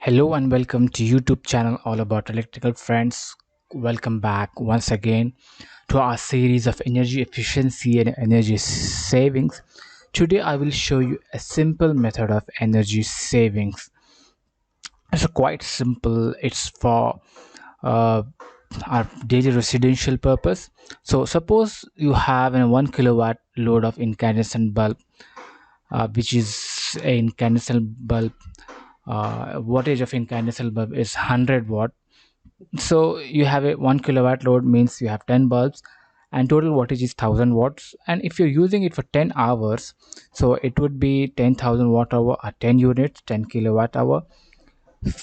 Hello and welcome to YouTube channel all about electrical friends. Welcome back once again to our series of energy efficiency and energy savings. Today I will show you a simple method of energy savings. It's quite simple. It's for uh, our daily residential purpose. So suppose you have a 1 kilowatt load of incandescent bulb, which is a incandescent bulb. Wattage of incandescent bulb is 100 watt. So you have a 1 kilowatt load means you have 10 bulbs, and total wattage is 1000 watts. And if you're using it for 10 hours, so it would be 10,000 watt hour or 10 units, 10 kilowatt hour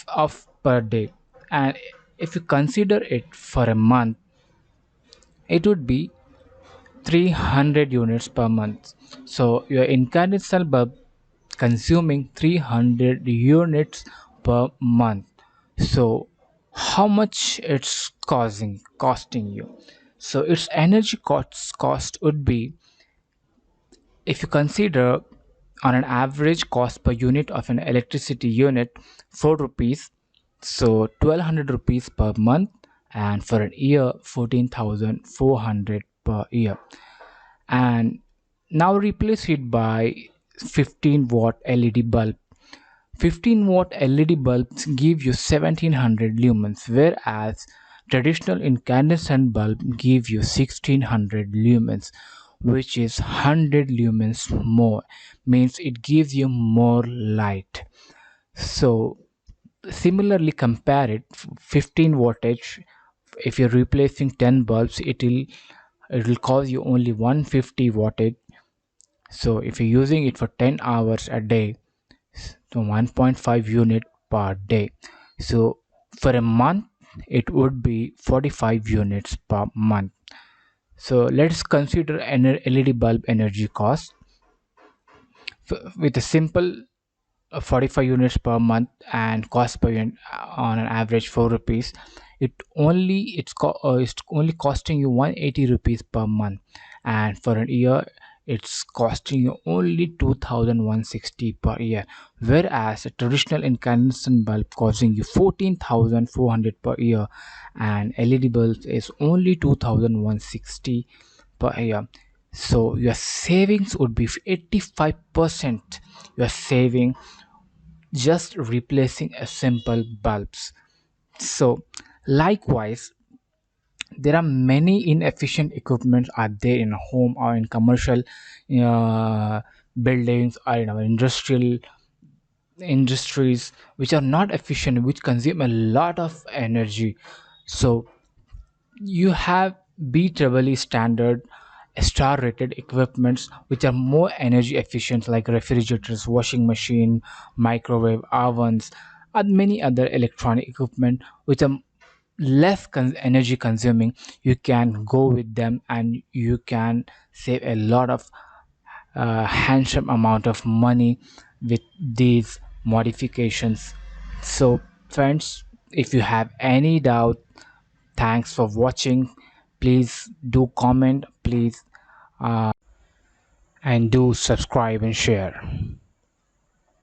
of per day. And if you consider it for a month, it would be 300 units per month. So your incandescent bulb consuming 300 units per month. So how much it's costing you? So its energy cost would be, if you consider on an average cost per unit of an electricity unit, 4 rupees, so 1200 rupees per month, and for an year 14,400 per year. And now replace it by 15 watt LED bulb. 15 watt LED bulbs give you 1700 lumens, whereas traditional incandescent bulb give you 1600 lumens, which is 100 lumens more, means it gives you more light. So similarly compare it, 15 wattage, if you're replacing 10 bulbs, it will cost you only 150 wattage. So if you're using it for 10 hours a day, so 1.5 unit per day, so for a month it would be 45 units per month. So let's consider an LED bulb energy cost with a simple 45 units per month and cost per unit on an average 4 rupees. It's only costing you 180 rupees per month, and for a year it's costing you only 2160 per year, whereas a traditional incandescent bulb costing you 14,400 per year, and LED bulbs is only 2160 per year. So your savings would be 85%. You are saving just replacing a simple bulbs. So likewise, there are many inefficient equipments are there in a home or in commercial uh, buildings or in our industrial industries, which are not efficient, which consume a lot of energy. So you have B standard star rated equipments which are more energy efficient, like refrigerators, washing machine, microwave ovens, and many other electronic equipment which are less energy consuming. You can go with them and you can save a lot of handsome amount of money with these modifications. So friends, if you have any doubt, thanks for watching. Please do comment, please, and do subscribe and share.